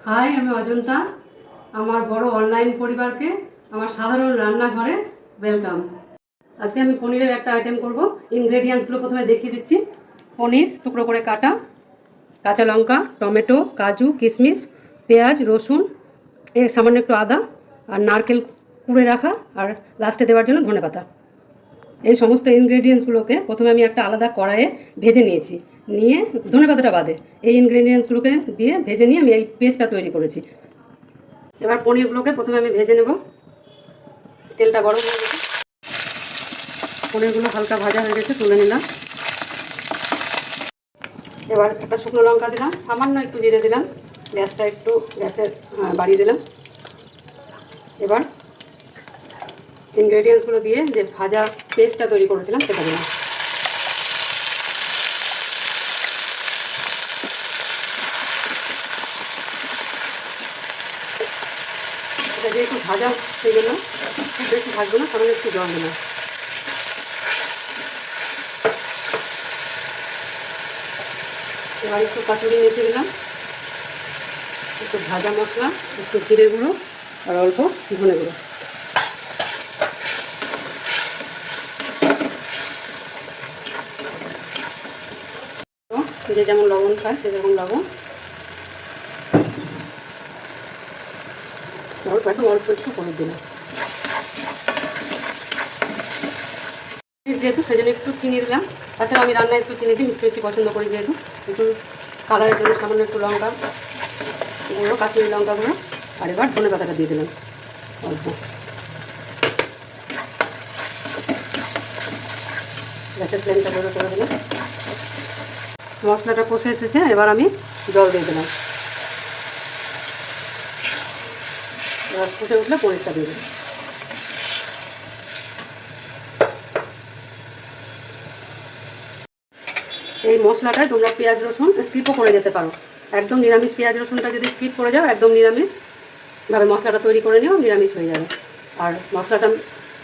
High, আমি অজন্তা। আমার বড় অনলাইন পরিবারকে আমার সাধারণ রান্নাঘরে ওয়েলকাম। আজকে আমি পনিরের একটা আইটেম করব। ইনগ্রেডিয়েন্টসগুলো প্রথমে দেখিয়ে দিচ্ছি। পনির টুকরো করে কাটা, কাঁচা লঙ্কা, টমেটো, কাজু, কিশমিশ, পেঁয়াজ, রসুন, এর সামান্য একটু আদা, আর নারকেল কুড়ে রাখা, আর লাস্টে দেওয়ার জন্য ধনেপাতা। এই সমস্ত ইনগ্রেডিয়েন্টসগুলোকে প্রথমে আমি একটা আলাদা কড়াইয়ে ভেজে নিয়েছি। নিয়ে ধনেপাতাটা বাদে এই ইনগ্রেডিয়েন্টসগুলোকে দিয়ে ভেজে নিয়ে আমি এই পেস্টটা তৈরি করেছি। এবার পনিরগুলোকে প্রথমে আমি ভেজে নেব। তেলটা গরম হয়ে গেছে, পনিরগুলো হালকা ভাজা হয়ে গেছে, তুলে নিলাম। এবার একটা শুকনো লঙ্কা দিলাম, সামান্য একটু জিরে দিলাম, গ্যাসের বাড়িয়ে দিলাম। এবার ইনগ্রেডিয়েন্টসগুলো দিয়ে যে ভাজা পেস্টটা তৈরি করেছিলাম সেটা দিলাম। এটা যেহেতু ভাজা সেই জন্য খুব বেশি ভাজবো না, সামান্য একটু জল দিলাম। এবার একটু কাঁচুরি মেখে দিলাম, একটু ভাজা মশলা, একটু জিরে গুঁড়ো, আর অল্প ধনে গুঁড়ো। যে যেমন লবণ খায় সে যেমন লবণ, অল্প একটু করে দিলাম। যেহেতু সেজন্য একটু চিনি দিলাম। তাছাড়া আমি রান্নায় একটু চিনি দিই, মিষ্টি মিষ্টি পছন্দ করি যেহেতু। একটু কালারের জন্য সামান্য একটু লঙ্কা গুঁড়ো, কাশ্মীরি লঙ্কা গুঁড়ো। আর এবার ধনে পাতাটা দিয়ে দিলাম অল্প। গ্যাসের ফ্লেমটা বড় করে দিলাম। মশলাটা কষে এসেছে, এবার আমি জল দিয়ে দিলাম। এবার ফুটে উঠলে পনিরটা দিয়ে দিলাম। এই মশলাটায় তোমরা পেঁয়াজ রসুন স্কিপও করে যেতে পারো। একদম নিরামিষ পেঁয়াজ রসুনটা যদি স্কিপ করে যাও, একদম নিরামিষভাবে মশলাটা তৈরি করে নিও, নিরামিষ হয়ে যাবে। আর মশলাটা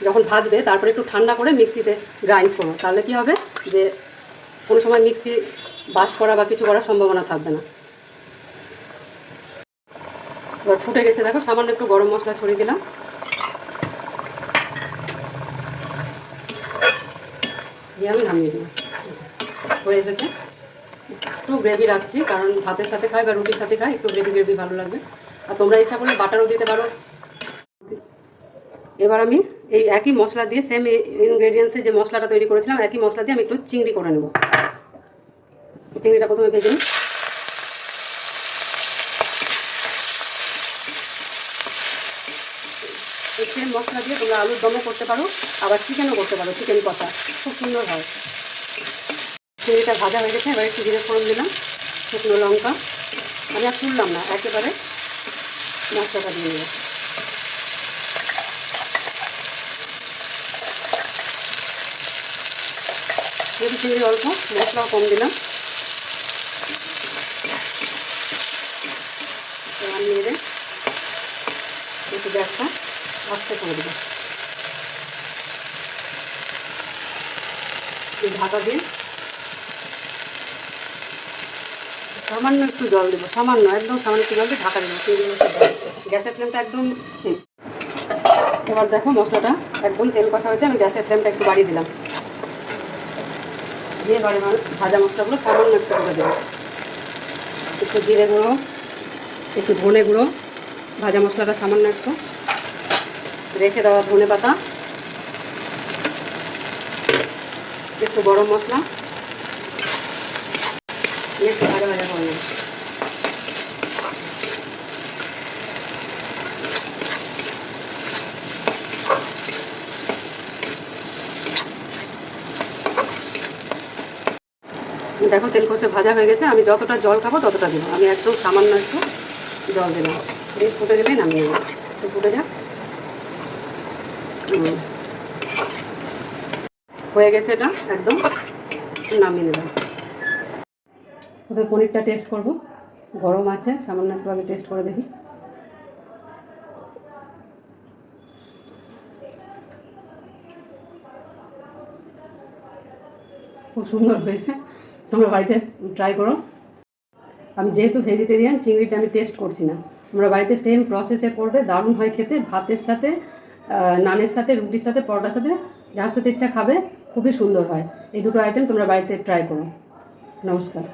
যখন ভাজবে তারপরে একটু ঠান্ডা করে মিক্সিতে গ্রাইন্ড করো, তাহলে কী হবে যে কোনো সময় মিক্সি বাস্ট করা বা কিছু করার সম্ভাবনা থাকবে না। এবার ফুটে গেছে, দেখো সামান্য একটু গরম মশলা ছড়িয়ে দিলাম, দিয়ে আমি নামিয়ে দিলাম। হয়ে এসেছে। একটু গ্রেভি রাখছি, কারণ ভাতের সাথে খাই বা রুটির সাথে খাই, একটু গ্রেভি গ্রেভি ভালো লাগবে। আর তোমরা ইচ্ছা করলে বাটারও দিতে পারো। এবার আমি এই একই মশলা দিয়ে, সেম ইনগ্রেডিয়েন্টসে যে মশলাটা তৈরি করেছিলাম, একই মশলা দিয়ে আমি একটু চিংড়ি করে নেব। চিংড়িটা প্রথমে ভেজে নিই। এই সেম মশলা দিয়ে তোমরা আলুর দমও করতে পারো, আবার চিকেনও করতে পারো, চিকেন কষা খুব সুন্দর হয়। চিংড়িটা ভাজা হয়ে গেছে, এবার একটু জিরে ফোড়ন দিলাম, শুকনো লঙ্কা। আমি আর তুললাম না, একেবারে মশলাটা দিয়ে নেব। যেহেতু চিংড়ি অল্প, মশলাও কম দিলাম। এবার নিয়ে একটু গ্যাসটা আস্তে করে দেবো, ঢাকা দিয়ে সামান্য একটু জল দেবো, সামান্য একদম সামান্য একটু জল দিয়ে ঢাকা দেবো। গ্যাসের ফ্লেমটা একদম ঠিক। এবার দেখো মশলাটা একদম তেল কষা হয়েছে, আমি গ্যাসের ফ্লেমটা একটু বাড়িয়ে দিলাম। দিয়ে এবার ভাজা মশলাগুলো সামান্য একটু করে দেবো, একটু জিরে গুঁড়ো, একটু ধনে গুঁড়ো, ভাজা মশলাটা সামান্য একটু, রেখে দেওয়া ধনে পাতা, একটু গরম মশলা, একটু ভাজা ভাজা করে নেব। দেখো তেল কষে ভাজা হয়ে গেছে, আমি যতটা জল খাবো ততটা দেবো। আমি একদম সামান্য একটু জল দিলাম, দিয়ে ফুটে গেলেই নামিয়ে নেব। একটু ফুটে যাক। হয়ে গেছে, এটা একদম নামিয়ে নেব। প্রথমে পনিরটা টেস্ট করব, গরম আছে, সামান্য একটু আগে টেস্ট করে দেখি। খুব সুন্দর হয়েছে, তোমরা বাড়িতে ট্রাই করো। আমি যেহেতু ভেজিটেরিয়ান, চিংড়িটা আমি টেস্ট করছি না। তোমরা বাড়িতে সেম প্রসেসে করবে, দারুণ হয় খেতে। ভাতের সাথে, নানের সাথে, রুটির সাথে, পরোটার সাথে, যার সাথে ইচ্ছা খাবে, খুবই সুন্দর হয়। এই দুটো আইটেম তোমরা বাড়িতে ট্রাই করো। নমস্কার।